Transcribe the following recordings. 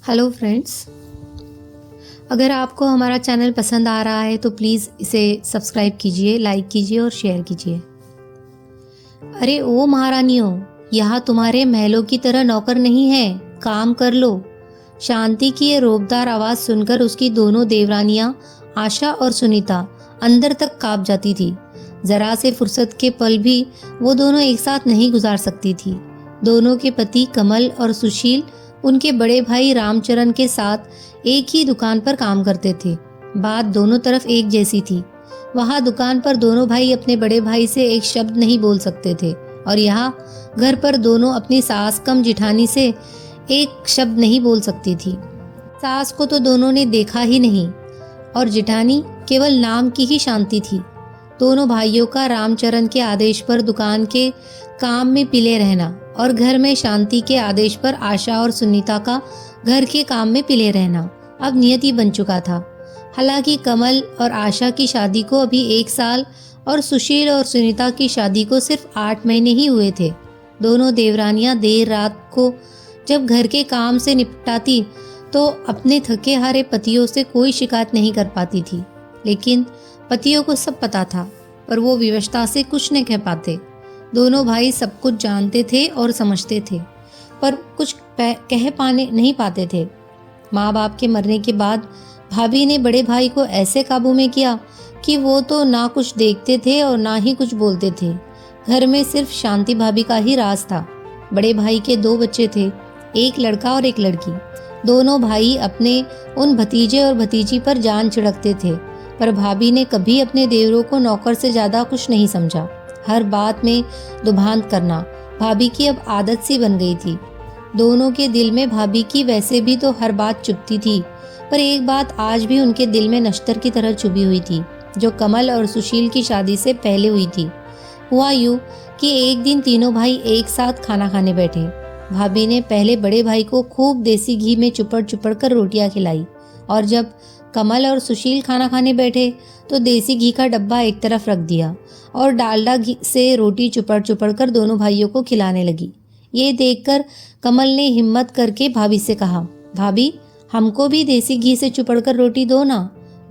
Hello friends, अगर आपको हमारा चैनल पसंद आ रहा है तो प्लीज़ इसे सब्सक्राइब कीजिए, लाइक कीजिए और शेयर कीजिए। अरे ओ महारानियों, यहाँ तुम्हारे महलों की तरह नौकर नहीं है, काम कर लो। शांति की ये रोबदार आवाज़ सुनकर उसकी दोनों देवरानियाँ आशा और सुनीता अंदर तक काँप जाती थी। जरा से फुर्सत के पल भी वो दोनों एक साथ नहीं गुजार सकती थी। दोनों के पति कमल और सुशील उनके बड़े भाई रामचरण के साथ एक ही दुकान पर काम करते थे। बात दोनों तरफ एक जैसी थी। वहाँ दुकान पर दोनों भाई अपने बड़े भाई से एक शब्द नहीं बोल सकते थे और यहाँ घर पर दोनों अपनी सास कम जिठानी से एक शब्द नहीं बोल सकती थी। सास को तो दोनों ने देखा ही नहीं और जिठानी केवल नाम की ही शांति थी। दोनों भाइयों का रामचरण के आदेश पर दुकान के काम में पिले रहना और घर में शांति के आदेश पर आशा और सुनीता का घर के काम में पिले रहना अब नियति बन चुका था। हालांकि कमल और आशा की शादी को अभी 1 साल और सुशील और सुनीता की शादी को सिर्फ 8 महीने ही हुए थे। दोनों देवरानियां देर रात को जब घर के काम से निपटाती तो अपने थके हारे पतियों से कोई शिकायत नहीं कर पाती थी, लेकिन पतियों को सब पता था पर वो विवशता से कुछ नहीं कह पाते। दोनों भाई सब कुछ जानते थे और समझते थे पर कुछ कह पाने नहीं पाते थे। माँ बाप के मरने के बाद भाभी ने बड़े भाई को ऐसे काबू में किया कि वो तो ना कुछ देखते थे और ना ही कुछ बोलते थे। घर में सिर्फ शांति भाभी का ही राज था। बड़े भाई के 2 बच्चे थे, एक लड़का और एक लड़की। दोनों भाई अपने उन भतीजे और भतीजी पर जान छिड़कते थे पर भाभी ने कभी अपने देवरों को नौकर से ज्यादा कुछ नहीं समझा। हर बात में दुभांत करना भाभी की अब आदत सी बन गई थी। दोनों के दिल में भाभी की वैसे भी तो हर बात चुभती थी पर एक बात आज भी उनके दिल में नश्तर की तरह चुभी हुई थी, जो कमल और सुशील की शादी से पहले हुई थी। हुआ यूं कि एक दिन तीनों भाई एक साथ खाना खाने बैठे। भाभी ने पहले बड़े भाई को खूब देसी घी में चुपड़ चुपड़ कर रोटियां खिलाई और जब कमल और सुशील खाना खाने बैठे तो देसी घी का डब्बा एक तरफ रख दिया और डालडा घी से रोटी चुपड़ चुपड़ कर दोनों भाइयों को खिलाने लगी। ये देखकर कमल ने हिम्मत करके भाभी से कहा, भाभी हमको भी देसी घी से चुपड़ कर रोटी दो ना,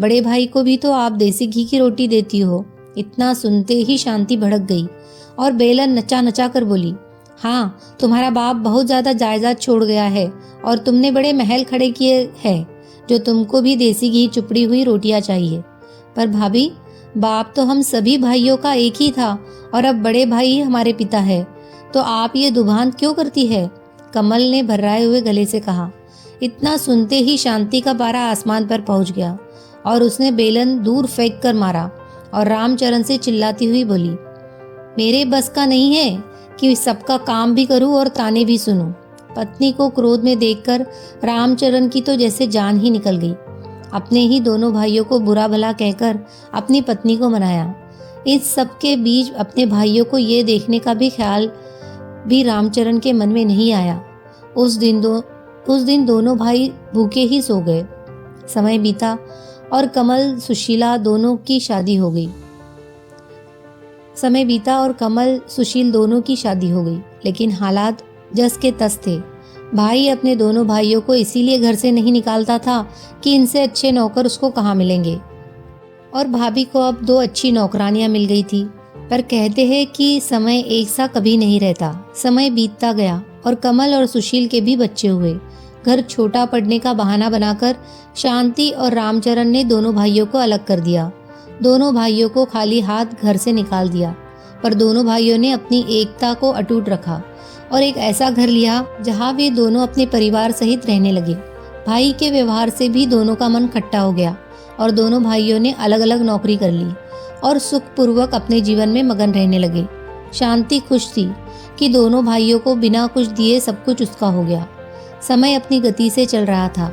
बड़े भाई को भी तो आप देसी घी की रोटी देती हो। इतना सुनते ही शांति भड़क गई और बेलन नचा नचा कर बोली, हाँ तुम्हारा बाप बहुत ज्यादा जायदाद छोड़ गया है और तुमने बड़े महल खड़े किए हैं जो तुमको भी देसी घी चुपड़ी हुई रोटियां चाहिए। पर भाभी बाप तो हम सभी भाइयों का एक ही था और अब बड़े भाई ही हमारे पिता है, तो आप ये दुभांत क्यों करती है? कमल ने भर्राए हुए गले से कहा। इतना सुनते ही शांति का पारा आसमान पर पहुंच गया और उसने बेलन दूर फेंक कर मारा और रामचरण से चिल्लाती हुई बोली, मेरे बस का नहीं है कि सबका काम भी करूं और ताने भी सुनूं। पत्नी को क्रोध में देखकर रामचरण की तो जैसे जान ही निकल गई। अपने ही दोनों भाइयों को बुरा भला कहकर अपनी पत्नी को मनाया। इस सब के बीच अपने भाइयों को ये देखने का भी ख्याल भी रामचरण के मन में नहीं आया। उस दिन दोनों भाई भूखे ही सो गए। समय बीता और कमल सुशील दोनों की शादी हो गई, लेकिन हालात जस के तस थे। भाई अपने दोनों भाइयों को इसीलिए घर से नहीं निकालता था कि इनसे अच्छे नौकर उसको कहाँ मिलेंगे और भाभी को अब 2 अच्छी नौकरानियां मिल गई थी। पर कहते हैं कि समय एक सा कभी नहीं रहता। समय बीतता गया और कमल और सुशील के भी बच्चे हुए। घर छोटा पड़ने का बहाना बनाकर शांति और रामचरण ने दोनों भाइयों को अलग कर दिया। दोनों भाइयों को खाली हाथ घर से निकाल दिया पर दोनों भाइयों ने अपनी एकता को अटूट रखा और एक ऐसा घर लिया जहां वे दोनों अपने परिवार सहित रहने लगे। भाई के व्यवहार से भी दोनों का मन खट्टा हो गया और दोनों भाइयों ने अलग अलग नौकरी कर ली और सुखपूर्वक अपने जीवन में मगन रहने लगे। शांति खुश थी कि दोनों भाइयों को बिना कुछ दिए सब कुछ उसका हो गया। समय अपनी गति से चल रहा था।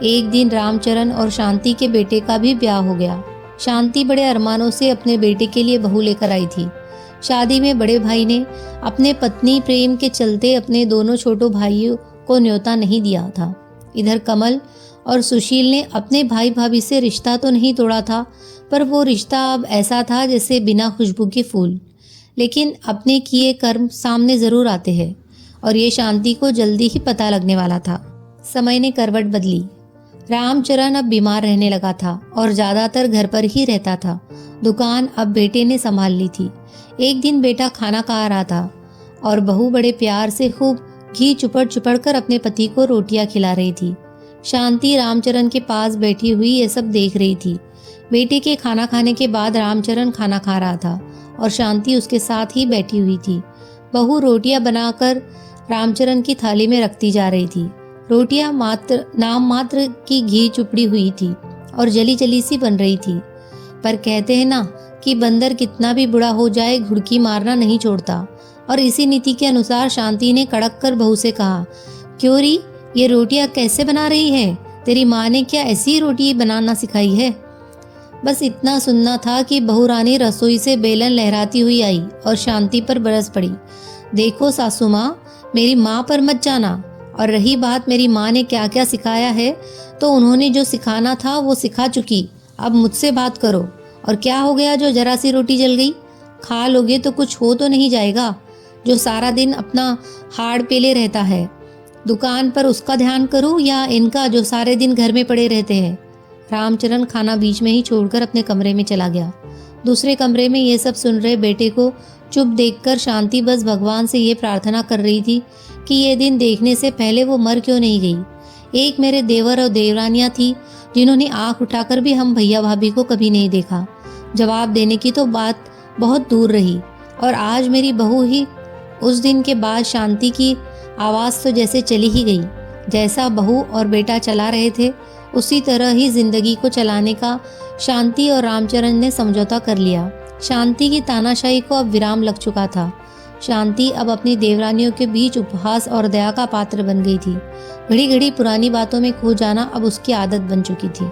एक दिन रामचरण और शांति के बेटे का भी ब्याह हो गया। शांति बड़े अरमानों से अपने बेटे के लिए बहू लेकर आई थी। शादी में बड़े भाई ने अपने पत्नी प्रेम के चलते अपने दोनों छोटों भाइयों को न्योता नहीं दिया था। इधर कमल और सुशील ने अपने भाई भाभी से रिश्ता तो नहीं तोड़ा था पर वो रिश्ता अब ऐसा था जैसे बिना खुशबू के फूल। लेकिन अपने किए कर्म सामने जरूर आते हैं और ये शांति को जल्दी ही पता लगने वाला था। समय ने करवट बदली। रामचरण अब बीमार रहने लगा था और ज्यादातर घर पर ही रहता था। दुकान अब बेटे ने संभाल ली थी। एक दिन बेटा खाना खा रहा था और बहू बड़े प्यार से खूब घी चुपड़ चुपड़ कर अपने पति को रोटियां खिला रही थी। शांति रामचरण के पास बैठी हुई ये सब देख रही थी। बेटे के खाना खाने के बाद रामचरण खाना खा रहा था और शांति उसके साथ ही बैठी हुई थी। बहू रोटियां बनाकर रामचरण की थाली में रखती जा रही थी। रोटियां नाम मात्र की घी चुपड़ी हुई थी और जली जली सी बन रही थी। पर कहते हैं ना कि बंदर कितना भी बुरा हो जाए घुड़की मारना नहीं छोड़ता, और इसी नीति के अनुसार शांति ने कड़क कर बहू से कहा, क्यों री, ये रोटियां कैसे बना रही है? तेरी माँ ने क्या ऐसी रोटी बनाना सिखाई है? बस इतना सुनना था कि बहू रानी रसोई से बेलन लहराती हुई आई और शांति पर बरस पड़ी। देखो सासू माँ, मेरी माँ पर मत जाना, और रही बात मेरी माँ ने क्या क्या सिखाया है, तो उन्होंने जो सिखाना था वो सिखा चुकी। अब मुझसे बात करो। और क्या हो गया जो जरा सी रोटी जल गई? खा लोगे तो कुछ हो तो नहीं जाएगा? जो सारा दिन अपना हाड़ पेले रहता है, दुकान पर उसका ध्यान करूं या इनका जो सारे दिन घर में पड़े रहते हैं? रामचरण खाना बीच में ही छोड़कर अपने कमरे में चला गया। दूसरे कमरे में ये सब सुन रहे बेटे को चुप देखकर शांति बस भगवान से ये प्रार्थना कर रही थी कि ये दिन देखने से पहले वो मर क्यों नहीं गई। एक मेरे देवर और देवरानियां थी जिन्होंने आंख उठाकर भी हम भैया भाभी को कभी नहीं देखा। जवाब देने की तो बात बहुत दूर रही, और आज मेरी बहू ही। उस दिन के बाद शांति की आवाज़ तो जैसे चली ही गई। जैसा बहू और बेटा चला रहे थे उसी तरह ही जिंदगी को चलाने का शांति और रामचरण ने समझौता कर लिया। शांति की तानाशाही को अब विराम लग चुका था। शांति अब अपनी देवरानियों के बीच उपहास और दया का पात्र बन गई थी। घड़ी घड़ी पुरानी बातों में खो जाना अब उसकी आदत बन चुकी थी।